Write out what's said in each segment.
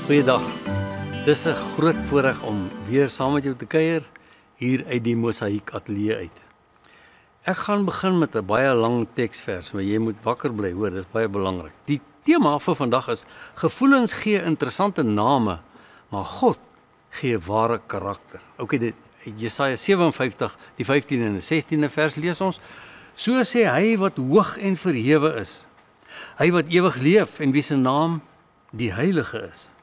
Goeiedag. Dis 'n groot voorreg om weer saam met jou te kuier hier uit die Mosaïek Ateljee uit. Ek gaan begin met 'n baie lang teksvers, maar jy moet wakker bly, hoor, dis baie belangrik. Die tema vir vandag is: gevoelens gee interessante name, maar God gee ware karakter. Okay, Jesaja 57, die 15de en 16de vers lees ons: so sê hy wat hoog en verhewe is, hy wat ewig leef en wie se naam die Heilige is.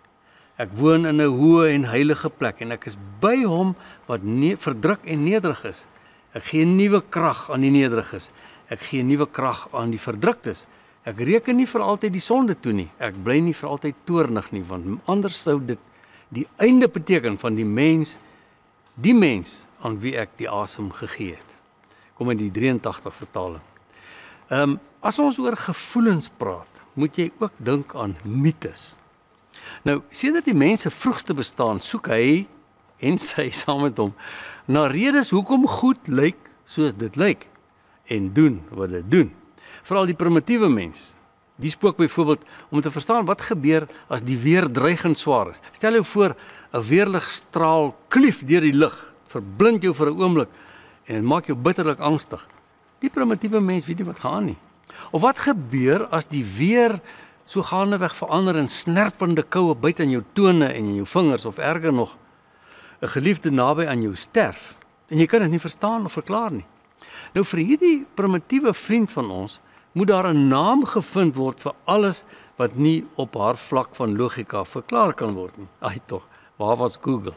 Ek woon in 'n hoë en heilige plek en ek is by hom wat verdruk en nederig is. Ek gee nuwe krag aan die nederiges. Ek gee nuwe krag aan die verdruktes. Ek reken nie vir altyd die sonde toe nie. Ek bly nie vir altyd toornig nie, want anders sou dit die einde beteken van die mens aan wie ek die asem gegee het. Kom in die 83 vertaling. As ons oor gevoelens praat, moet jy ook dink aan mites. Nou, sedert die mens se vroegste bestaan, soek hy en sy saam met hom na redes hoekom goed lyk soos dit lyk en doen wat dit doen. Veral die primitiewe mens, die spook byvoorbeeld om te verstaan wat gebeur as die weer dreigend swaar is. Stel jou voor, 'n weerligstraal klief deur die lug, verblind jou vir 'n oomblik en maak jou bitterlik angstig. Die primitiewe mens weet nie wat gaan nie. Of wat gebeur as die weer so gaandeweg verander in snerpende koue byt aan jou tone en in jou vingers, of erger nog, 'n geliefde naby aan jou sterf, en jy kan dit nie verstaan of verklaar nie. Nou vir hierdie primitiewe vriend van ons, moet daar 'n naam gevind word vir alles wat nie op haar vlak van logika verklaar kan word nie. Ai tog, waar was Google?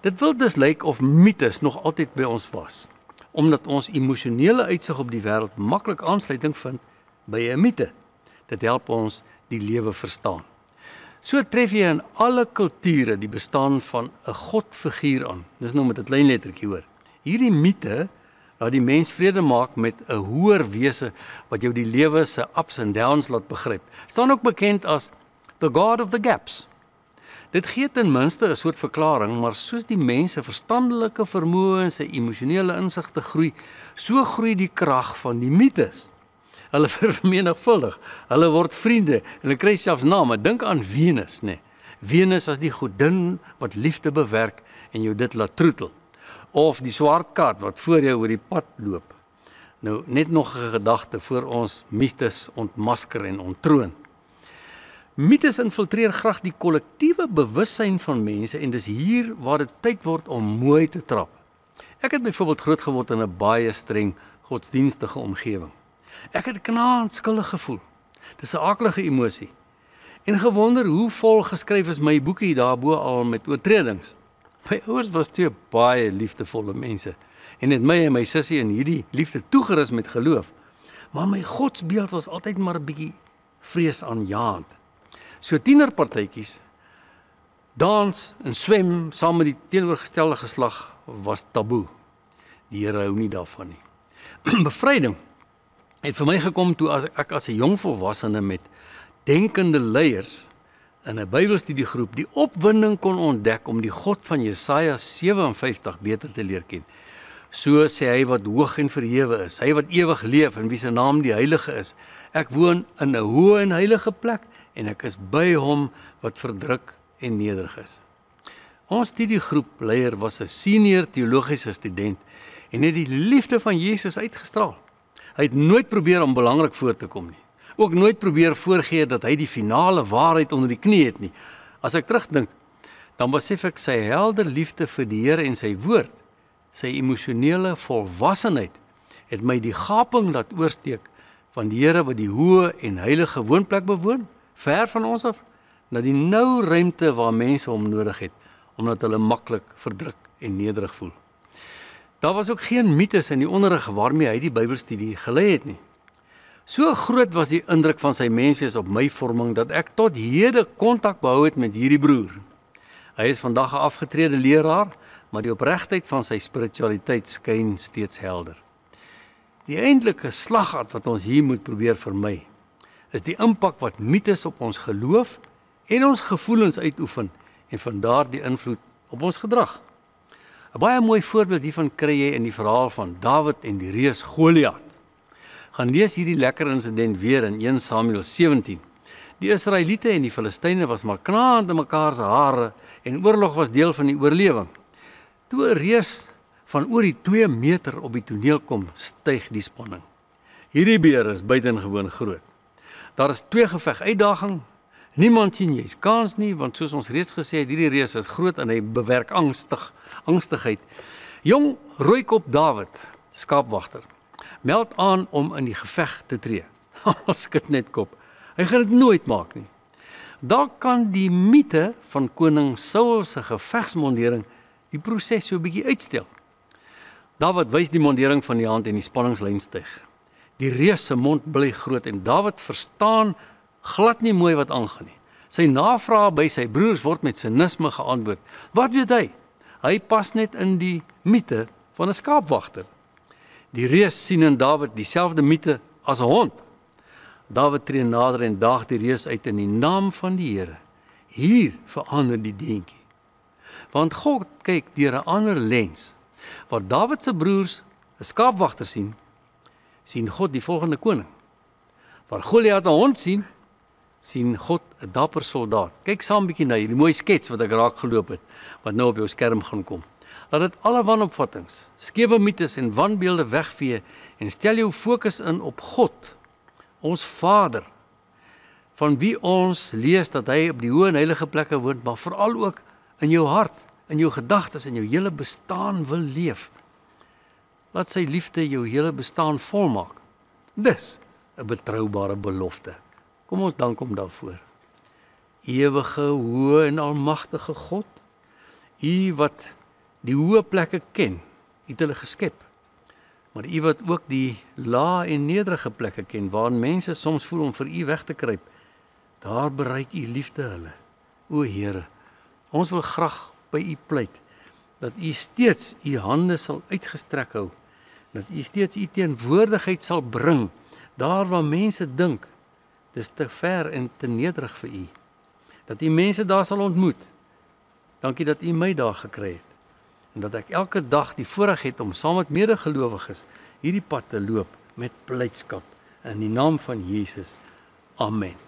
Dit wil dus lyk of mites nog altyd by ons was, omdat ons emosionele uitsig op die wêreld maklik aansluiting vind by 'n mite. Dit help ons die lewe verstaan. So tref jy in alle kulture die bestaan van 'n godfiguur aan. Dis nou met 'n klein lettertjie, hoor. Hierdie mite laat die mens vrede maak met 'n hoër wese wat jou die lewe se ups en downs laat begryp. Staan ook bekend as the God of the gaps. Dit gee ten minste 'n soort verklaring, maar soos die mens se verstandelike vermoë en sy emosionele insigte groei, so groei die krag van die mites. Hulle vermenigvuldig, hulle word vriende, en hulle kry selfs name. Dink aan Venus, nee. Venus as die godin wat liefde bewerk en jou dit laat troetel. Of die swart kat wat voor jou oor die pad loop. Nou, net nog 'n gedagte voor ons mites ontmasker en onttroon. Mites infiltreer graag die kollektiewe bewussyn van mense en dis hier waar dit tyd word om mooi te trap. Ek het byvoorbeeld grootgeword in 'n baie streng godsdienstige omgewing. Ek het knaand skuldig gevoel. Dis 'n aaklige emosie. En gewonder hoe vol geskryf is my boekie daarbo al met oortredings. My ouers was twee baie liefdevolle mense en het my en my sussie in hierdie liefde toegerus met geloof. Maar my godsbeeld was altyd maar 'n bietjie vreesaanjaend. So tienerpartytjies, dans en swem saam met die teenoorgestelde geslag was taboe. Die Here hou nie daarvan nie. Bevryding het vir my gekom toe ek as 'n jong volwassene met denkende leiers in 'n Bybelstudiegroep die opwinding kon ontdek om die God van Jesaja 57 beter te leer ken. So sê hy wat hoog en verhewe is, hy wat ewig leef en wie se naam die Heilige is. Ek woon in 'n hoë en heilige plek en ek is by hom wat verdruk en nederig is. Ons studiegroep leier was 'n senior teologiese student en het die liefde van Jesus uitgestraal. Hy het nooit probeer om belangrik voor te kom nie. Ook nooit probeer voorgee dat hy die finale waarheid onder die knie het nie. As ek terugdink, dan besef ek sy helder liefde vir die Here en sy woord, sy emosionele volwassenheid, het my die gaping laat oorsteek van die Here wat die hoë en heilige woonplek bewoon, ver van ons af, na die nou ruimte waar mense hom nodig het, omdat hulle maklik verdruk en nederig voel. Daar was ook geen mites in die onderrig waarmee hy die Bybelstudie gelei het nie. So groot was die indruk van sy menswees op my vorming, dat ek tot hede kontak behou het met hierdie broer. Hy is vandag 'n afgetrede leraar, maar die opregtheid van sy spiritualiteit skyn steeds helder. Die eintlike slaggat wat ons hier moet probeer vermy, is die impak wat mites op ons geloof en ons gevoelens uitoefen, en vandaar die invloed op ons gedrag. 'n Baie mooi voorbeeld hiervan kry jy in die verhaal van Dawid en die reus Goliat. Gaan lees hierdie lekker insident weer in 1 Samuel 17. Die Israeliete en die Filistyne was maar knaand in mekaar se hare en oorlog was deel van die oorlewing. Toe 'n reus van oor die 2 meter op die toneel kom, styg die spanning. Hierdie beer is buitengewoon groot. Daar is 2 geveg uitdaging. Niemand sien jy's kans nie, want soos ons reeds gesê het, hierdie reus is groot en hy bewerk angstigheid. Jong rooikop Dawid, skaapwagter, meld aan om in die geveg te tree. Hy skud net kop. Hy gaan dit nooit maak nie. Dalk kan die mite van koning Saul se gevegsmondering die proses so 'n bietjie uitstel. Dawid wys die mondering van die hand en die spanningslyn styg. Die reus se mond bly groot en Dawid verstaan glad nie mooi wat aangaan nie. Sy navrae by sy broers word met sinisme geantwoord. Wat weet hy? Hy pas net in die mite van 'n skaapwagter. Die reus sien in Dawid dieselfde mite as 'n hond. Dawid tree nader en daag die reus uit in die naam van die Here. Hier verander die deentjie. Want God kyk deur 'n ander lens. Waar Dawid se broers 'n skaapwagter sien God die volgende koning. Waar Goliat 'n hond sien God 'n dapper soldaat. Kyk saam 'n bietjie na hierdie mooi skets wat ek raak geloop het, wat nou op jou skerm gaan kom. Laat dit alle wanopvattings, skewe mites en wanbeelde wegvee en stel jou fokus in op God, ons Vader, van wie ons lees dat hy op die hoë en heilige plekke woon, maar veral ook in jou hart, in jou gedagtes, in jou hele bestaan wil leef. Laat sy liefde jou hele bestaan volmaak. Dis 'n betroubare belofte. Kom ons dank hom daarvoor. Ewige, hoë en almagtige God, U wat die hoë plekke ken, U het hulle geskep. Maar U wat ook die lae en nederige plekke ken, waarin mense soms voel om vir U weg te kruip, daar bereik U liefde hulle. O Here, ons wil graag by U pleit, dat U steeds U hande sal uitgestrek hou, dat U steeds U teenwoordigheid sal bring, daar waar mense dink, dis te ver en te nederig vir U, dat U mense daar sal ontmoet. Dankie dat U my daar gekry het, en dat ek elke dag die voorreg het om saam met medegelowiges hierdie pad te loop met blydskap in die naam van Jesus. Amen.